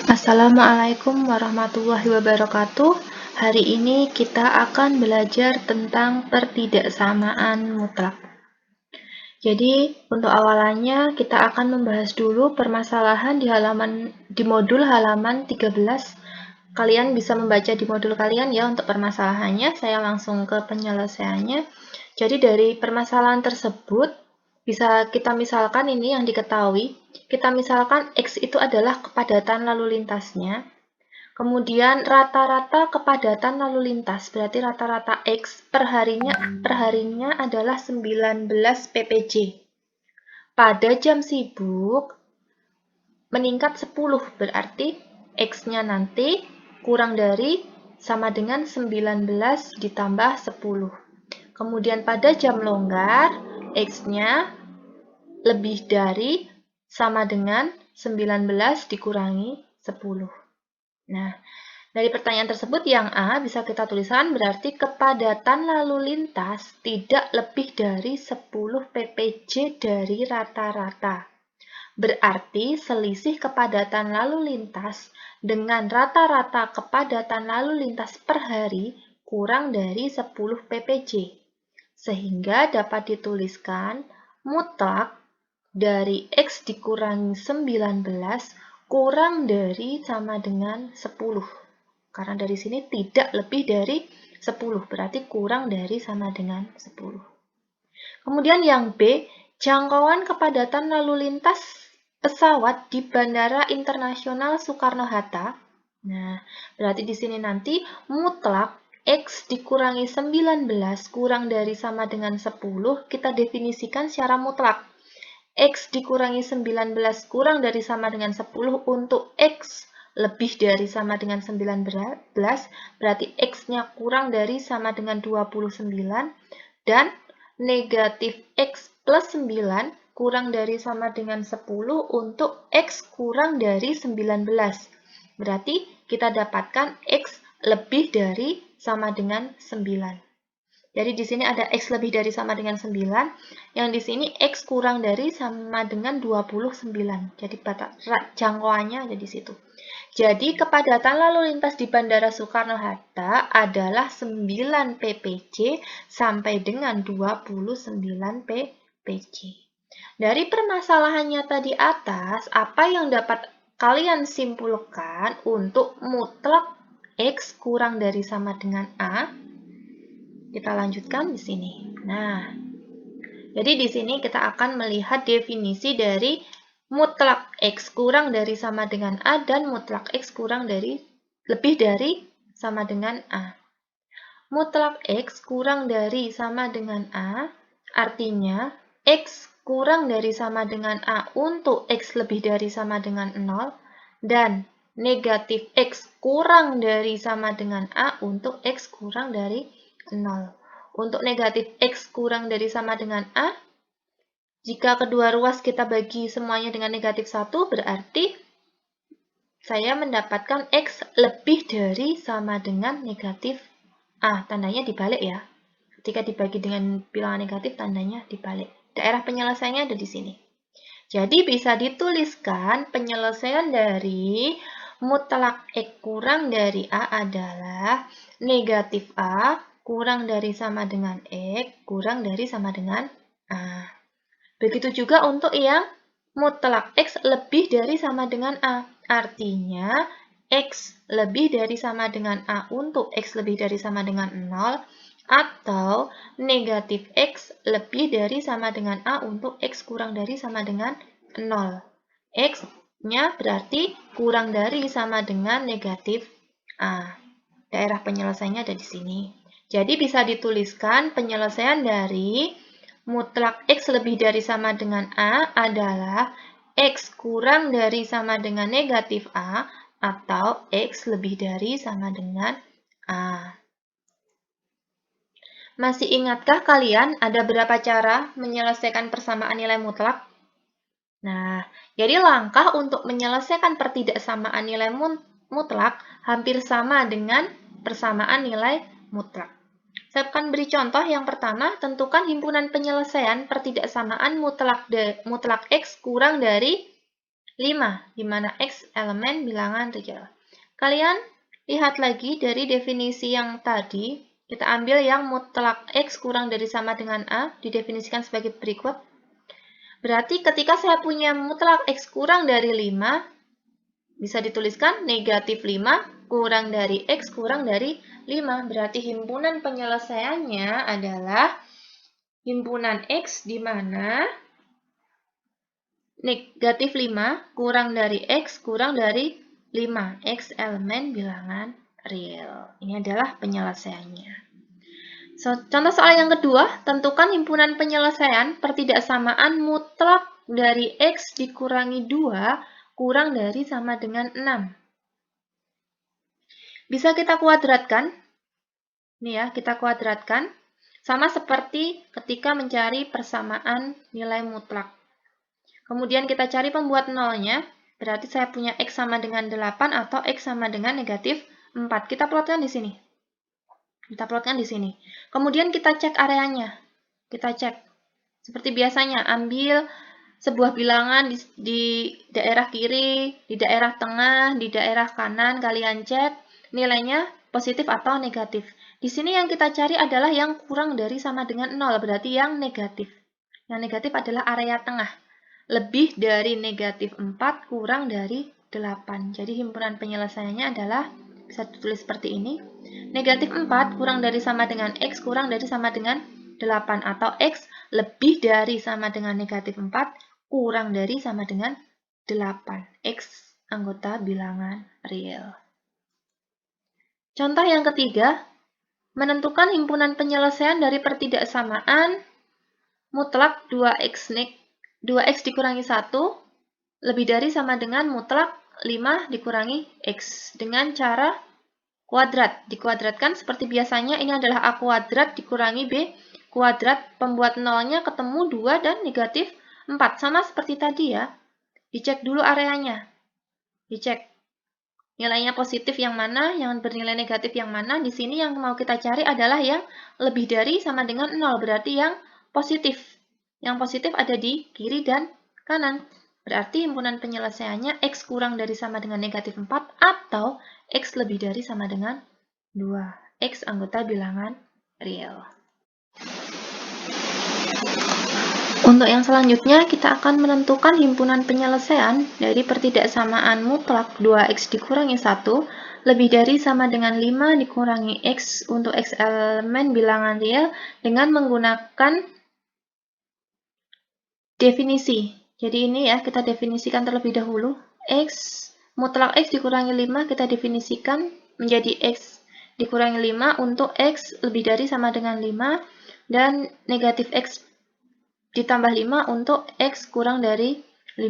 Assalamualaikum warahmatullahi wabarakatuh. Hari ini kita akan belajar tentang pertidaksamaan mutlak. Jadi, untuk awalannya kita akan membahas dulu permasalahan di modul halaman 13. Kalian bisa membaca di modul kalian ya untuk permasalahannya. Saya langsung ke penyelesaiannya. Jadi dari permasalahan tersebut bisa kita misalkan ini yang diketahui. Kita misalkan X itu adalah kepadatan lalu lintasnya. Kemudian rata-rata kepadatan lalu lintas, berarti rata-rata X per harinya adalah 19 ppj. Pada jam sibuk meningkat 10, berarti X-nya nanti kurang dari sama dengan 19 ditambah 10. Kemudian pada jam longgar, X-nya lebih dari sama dengan 19 dikurangi 10. Nah, dari pertanyaan tersebut yang A bisa kita tuliskan berarti kepadatan lalu lintas tidak lebih dari 10 ppj dari rata-rata. Berarti selisih kepadatan lalu lintas dengan rata-rata kepadatan lalu lintas per hari kurang dari 10 ppj. Sehingga dapat dituliskan mutlak dari X dikurangi 19 kurang dari sama dengan 10. Karena dari sini tidak lebih dari 10, berarti kurang dari sama dengan 10. Kemudian yang B, jangkauan kepadatan lalu lintas pesawat di Bandara Internasional Soekarno-Hatta. Nah, berarti di sini nanti mutlak X dikurangi 19 kurang dari sama dengan 10, kita definisikan secara mutlak. X dikurangi 19 kurang dari sama dengan 10 untuk X lebih dari sama dengan 19, berarti X-nya kurang dari sama dengan 29, dan negatif X plus 9 kurang dari sama dengan 10 untuk X kurang dari 19. Berarti kita dapatkan X lebih dari sama dengan 9. Jadi di sini ada X lebih dari sama dengan 9, yang di sini X kurang dari sama dengan 29. Jadi jangkauannya ada di situ. Jadi kepadatan lalu lintas di Bandara Soekarno-Hatta adalah 9 ppj sampai dengan 29 ppj. Dari permasalahannya tadi atas, apa yang dapat kalian simpulkan untuk mutlak X kurang dari sama dengan A? Kita lanjutkan di sini. Nah, jadi di sini kita akan melihat definisi dari mutlak X kurang dari sama dengan A dan mutlak X kurang dari lebih dari sama dengan A. Mutlak X kurang dari sama dengan A artinya X kurang dari sama dengan A untuk X lebih dari sama dengan 0 dan negatif X kurang dari sama dengan A untuk X kurang dari 0. Untuk negatif X kurang dari sama dengan A, jika kedua ruas kita bagi semuanya dengan negatif 1, berarti saya mendapatkan X lebih dari sama dengan negatif A. Tandanya dibalik ya. Ketika dibagi dengan bilangan negatif, tandanya dibalik. Daerah penyelesaiannya ada di sini. Jadi bisa dituliskan penyelesaian dari mutlak X kurang dari A adalah negatif A kurang dari sama dengan X kurang dari sama dengan A. Begitu juga untuk yang mutlak X lebih dari sama dengan A. Artinya X lebih dari sama dengan A untuk X lebih dari sama dengan 0 atau negatif X lebih dari sama dengan A untuk X kurang dari sama dengan 0. X-nya berarti kurang dari sama dengan negatif A. Daerah penyelesaiannya ada di sini. Jadi bisa dituliskan penyelesaian dari mutlak X lebih dari sama dengan A adalah X kurang dari sama dengan negatif A atau X lebih dari sama dengan A. Masih ingatkah kalian ada berapa cara menyelesaikan persamaan nilai mutlak? Nah, jadi langkah untuk menyelesaikan pertidaksamaan nilai mutlak hampir sama dengan persamaan nilai mutlak. Saya akan beri contoh yang pertama, tentukan himpunan penyelesaian pertidaksamaan mutlak X kurang dari 5, di mana X elemen bilangan real. Kalian lihat lagi dari definisi yang tadi, kita ambil yang mutlak X kurang dari sama dengan A, didefinisikan sebagai berikut. Berarti ketika saya punya mutlak X kurang dari 5, bisa dituliskan negatif 5 kurang dari X kurang dari 5. Berarti himpunan penyelesaiannya adalah himpunan X di mana negatif 5 kurang dari X kurang dari 5. X elemen bilangan real. Ini adalah penyelesaiannya. Contoh soal yang kedua, tentukan himpunan penyelesaian pertidaksamaan mutlak dari X dikurangi 2 kurang dari sama dengan 6. Bisa kita kuadratkan. Ini ya, kita kuadratkan. Sama seperti ketika mencari persamaan nilai mutlak. Kemudian kita cari pembuat nolnya, berarti saya punya X sama dengan 8 atau X sama dengan negatif 4. Kita plotkan di sini. Kita plotkan di sini. Kemudian kita cek areanya. Kita cek. Seperti biasanya, ambil sebuah bilangan di daerah kiri, di daerah tengah, di daerah kanan, kalian cek nilainya positif atau negatif. Di sini yang kita cari adalah yang kurang dari sama dengan 0, berarti yang negatif. Yang negatif adalah area tengah. Lebih dari negatif 4 kurang dari 8. Jadi himpunan penyelesaiannya adalah, bisa ditulis seperti ini. Negatif 4 kurang dari sama dengan X kurang dari sama dengan 8. Atau X lebih dari sama dengan negatif 4 kurang dari sama dengan 8. X anggota bilangan real. Contoh yang ketiga, menentukan himpunan penyelesaian dari pertidaksamaan mutlak 2x dikurangi 1 lebih dari sama dengan mutlak 5 dikurangi x dengan cara kuadrat. Dikuadratkan seperti biasanya, ini adalah A kuadrat dikurangi B kuadrat. Pembuat nolnya ketemu 2 dan negatif 4. Sama seperti tadi ya. Dicek dulu areanya. Dicek. Nilainya positif yang mana, yang bernilai negatif yang mana. Di sini yang mau kita cari adalah yang lebih dari sama dengan 0, berarti yang positif. Yang positif ada di kiri dan kanan. Berarti himpunan penyelesaiannya X kurang dari sama dengan negatif 4 atau X lebih dari sama dengan 2. X anggota bilangan real. Untuk yang selanjutnya, kita akan menentukan himpunan penyelesaian dari pertidaksamaan mutlak 2x dikurangi 1 lebih dari sama dengan 5 dikurangi x untuk x elemen bilangan real dengan menggunakan definisi. Jadi ini ya, kita definisikan terlebih dahulu. Mutlak x dikurangi 5 kita definisikan menjadi x dikurangi 5 untuk x lebih dari sama dengan 5 dan negatif x ditambah 5 untuk X kurang dari 5.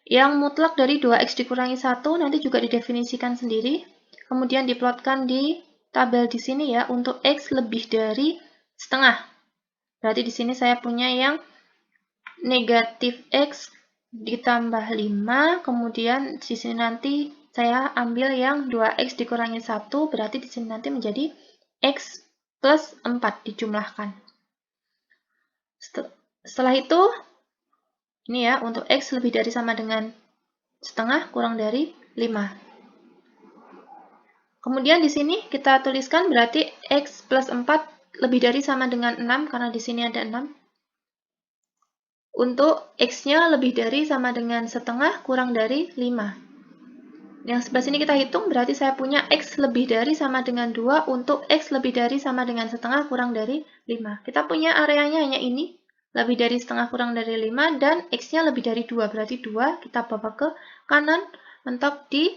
Yang mutlak dari 2X dikurangi 1 nanti juga didefinisikan sendiri. Kemudian diplotkan di tabel di sini ya, untuk X lebih dari setengah. Berarti di sini saya punya yang negatif X ditambah 5. Kemudian di sini nanti saya ambil yang 2X dikurangi 1. Berarti di sini nanti menjadi X plus 4 dijumlahkan. Setelah itu, ini ya, untuk X lebih dari sama dengan setengah kurang dari 5. Kemudian di sini kita tuliskan berarti X plus 4 lebih dari sama dengan 6, karena di sini ada 6. Untuk X-nya lebih dari sama dengan setengah kurang dari 5. Yang sebelah sini kita hitung, berarti saya punya X lebih dari sama dengan 2 untuk X lebih dari sama dengan setengah kurang dari 5. Kita punya areanya hanya ini. Lebih dari setengah kurang dari 5 dan X-nya lebih dari 2. Berarti 2 kita bawa ke kanan, mentok di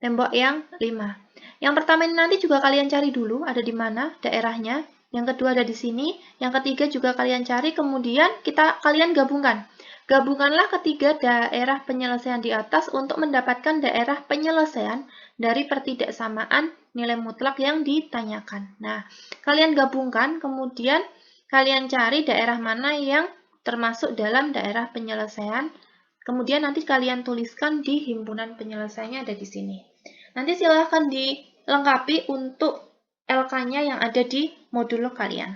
tembok yang 5. Yang pertama ini nanti juga kalian cari dulu ada di mana daerahnya. Yang kedua ada di sini. Yang ketiga juga kalian cari, kemudian kalian gabungkan. Gabungkanlah ketiga daerah penyelesaian di atas untuk mendapatkan daerah penyelesaian dari pertidaksamaan nilai mutlak yang ditanyakan. Nah, kalian gabungkan, kemudian kalian cari daerah mana yang termasuk dalam daerah penyelesaian. Kemudian nanti kalian tuliskan di himpunan penyelesaiannya ada di sini. Nanti silahkan dilengkapi untuk LK-nya yang ada di modul kalian.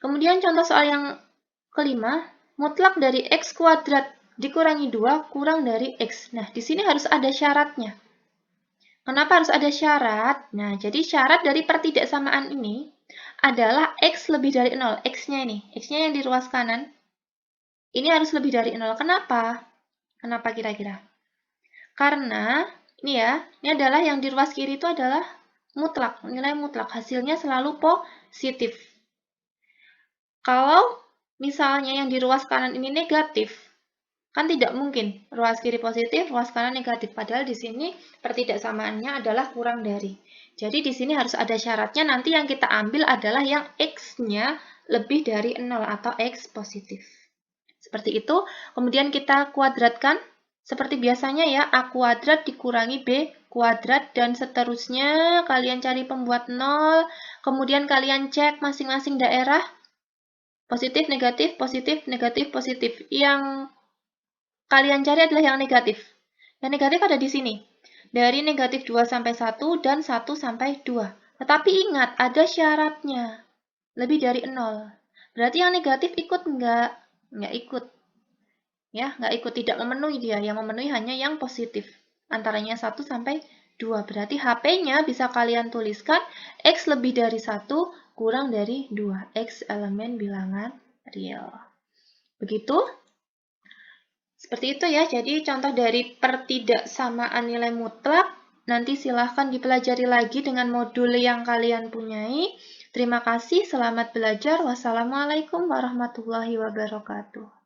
Kemudian contoh soal yang kelima, mutlak dari X kuadrat dikurangi 2 kurang dari X. Nah, di sini harus ada syaratnya. Kenapa harus ada syarat? Nah, jadi syarat dari pertidaksamaan ini adalah X lebih dari 0. X-nya ini, X-nya yang di ruas kanan, ini harus lebih dari 0. Kenapa? Kenapa kira-kira? Karena, ini ya, ini adalah yang di ruas kiri itu adalah mutlak, nilai mutlak. Hasilnya selalu positif. Kalau misalnya yang di ruas kanan ini negatif, kan tidak mungkin ruas kiri positif, ruas kanan negatif. Padahal di sini pertidaksamaannya adalah kurang dari. Jadi di sini harus ada syaratnya, nanti yang kita ambil adalah yang X-nya lebih dari 0 atau X positif. Seperti itu, kemudian kita kuadratkan. Seperti biasanya ya, A kuadrat dikurangi B kuadrat, dan seterusnya kalian cari pembuat 0, kemudian kalian cek masing-masing daerah. Positif, negatif, positif, negatif, positif. Yang kalian cari adalah yang negatif. Yang negatif ada di sini. Dari negatif 2 sampai 1 dan 1 sampai 2. Tetapi ingat, ada syaratnya. Lebih dari 0. Berarti yang negatif ikut enggak? Enggak ikut. Ya, enggak ikut, tidak memenuhi dia. Yang memenuhi hanya yang positif. Antaranya 1 sampai 2. Berarti HP-nya bisa kalian tuliskan X lebih dari 1 kurang dari 2. X elemen bilangan real. Begitu? Seperti itu ya, jadi contoh dari pertidaksamaan nilai mutlak. Nanti silahkan dipelajari lagi dengan modul yang kalian punyai. Terima kasih, selamat belajar. Wassalamualaikum warahmatullahi wabarakatuh.